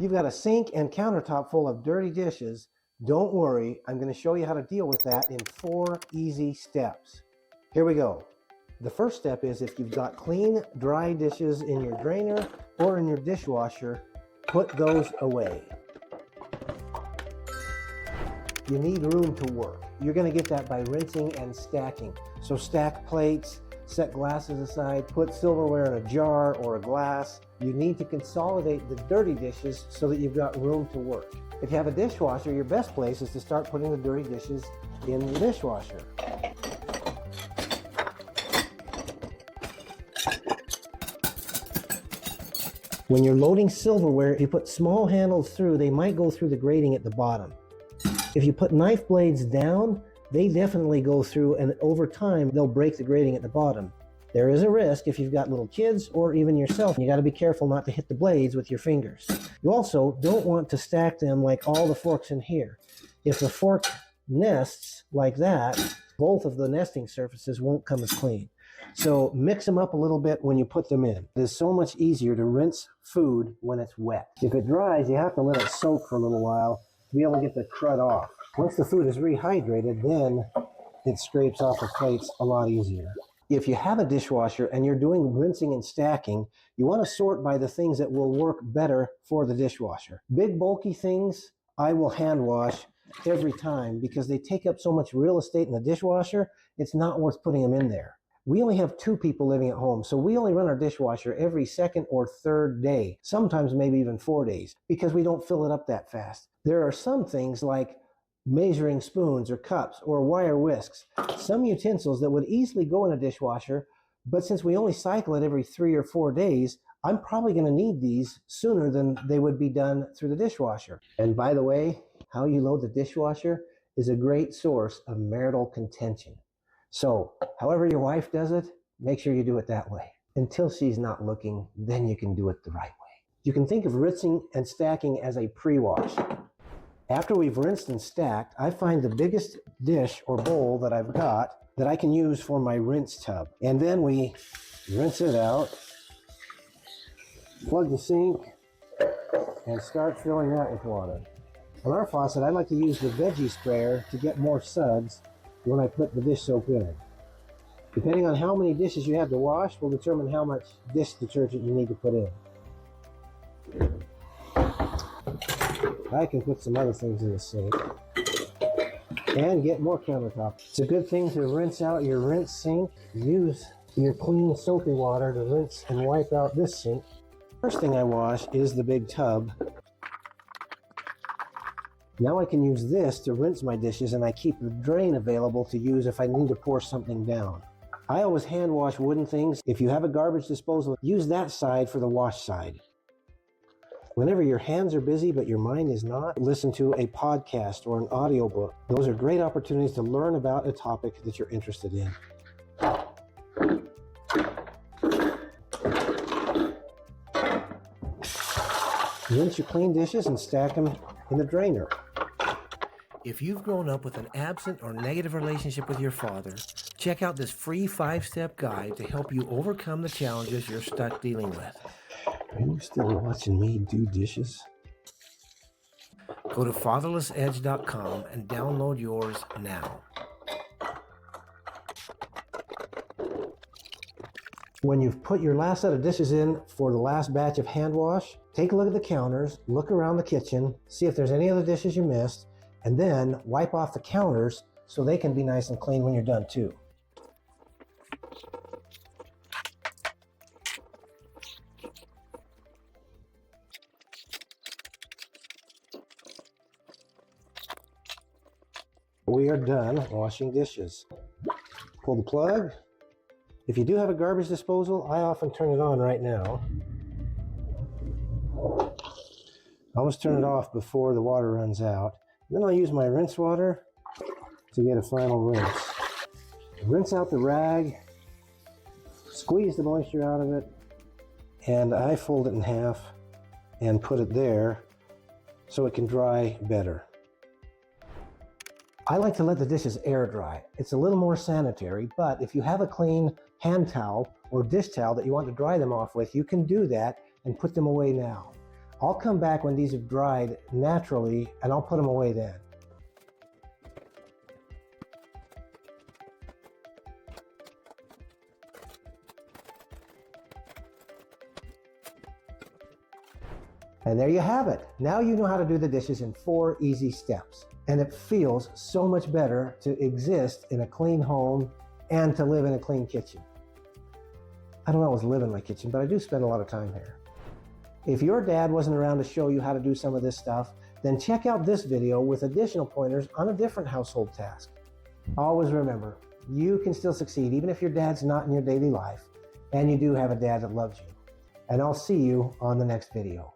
You've got a sink and countertop full of dirty dishes. Don't worry, I'm going to show you how to deal with that in 4 easy steps. Here we go. The first step is if you've got clean, dry dishes in your drainer or in your dishwasher, put those away. You need room to work. You're going to get that by rinsing and stacking. So stack plates, set glasses aside, put silverware in a jar or a glass. You need to consolidate the dirty dishes so that you've got room to work. If you have a dishwasher, your best place is to start putting the dirty dishes in the dishwasher. When you're loading silverware, if you put small handles through, they might go through the grating at the bottom. If you put knife blades down, they definitely go through, and over time, they'll break the grating at the bottom. There is a risk if you've got little kids or even yourself. You got to be careful not to hit the blades with your fingers. You also don't want to stack them like all the forks in here. If the fork nests like that, both of the nesting surfaces won't come as clean. So mix them up a little bit when you put them in. It is so much easier to rinse food when it's wet. If it dries, you have to let it soak for a little while to be able to get the crud off. Once the food is rehydrated, then it scrapes off the plates a lot easier. If you have a dishwasher and you're doing rinsing and stacking, you want to sort by the things that will work better for the dishwasher. Big bulky things, I will hand wash every time because they take up so much real estate in the dishwasher, it's not worth putting them in there. We only have 2 people living at home, so we only run our dishwasher every 2nd or 3rd day, sometimes maybe even 4 days, because we don't fill it up that fast. There are some things like measuring spoons or cups or wire whisks, some utensils that would easily go in a dishwasher, but since we only cycle it every 3 or 4 days, I'm probably going to need these sooner than they would be done through the dishwasher. And by the way, how you load the dishwasher is a great source of marital contention. So, however your wife does it, make sure you do it that way. Until she's not looking, then you can do it the right way. You can think of rinsing and stacking as a pre-wash. After we've rinsed and stacked, I find the biggest dish or bowl that I've got that I can use for my rinse tub. And then we rinse it out, plug the sink, and start filling that with water. On our faucet, I like to use the veggie sprayer to get more suds when I put the dish soap in. Depending on how many dishes you have to wash will determine how much dish detergent you need to put in. I can put some other things in the sink and get more countertop. It's a good thing to rinse out your rinse sink. Use your clean soapy water to rinse and wipe out this sink. First thing I wash is the big tub. Now I can use this to rinse my dishes, and I keep the drain available to use if I need to pour something down. I always hand wash wooden things. If you have a garbage disposal, use that side for the wash side. Whenever your hands are busy but your mind is not, listen to a podcast or an audiobook. Those are great opportunities to learn about a topic that you're interested in. Rinse your clean dishes and stack them in the drainer. If you've grown up with an absent or negative relationship with your father, check out this free 5-step guide to help you overcome the challenges you're stuck dealing with. Are you still watching me do dishes? Go to fatherlessedge.com and download yours now. When you've put your last set of dishes in for the last batch of hand wash, take a look at the counters, look around the kitchen, see if there's any other dishes you missed, and then wipe off the counters so they can be nice and clean when you're done too. We are done washing dishes. Pull the plug. If you do have a garbage disposal, I often turn it on right now. I always turn it off before the water runs out. Then I'll use my rinse water to get a final rinse. Rinse out the rag, squeeze the moisture out of it, and I fold it in half and put it there so it can dry better. I like to let the dishes air dry. It's a little more sanitary, but if you have a clean hand towel or dish towel that you want to dry them off with, you can do that and put them away now. I'll come back when these have dried naturally and I'll put them away then. And there you have it. Now you know how to do the dishes in 4 easy steps. And it feels so much better to exist in a clean home and to live in a clean kitchen. I don't always live in my kitchen, but I do spend a lot of time here. If your dad wasn't around to show you how to do some of this stuff, then check out this video with additional pointers on a different household task. Always remember, you can still succeed even if your dad's not in your daily life, and you do have a dad that loves you. And I'll see you on the next video.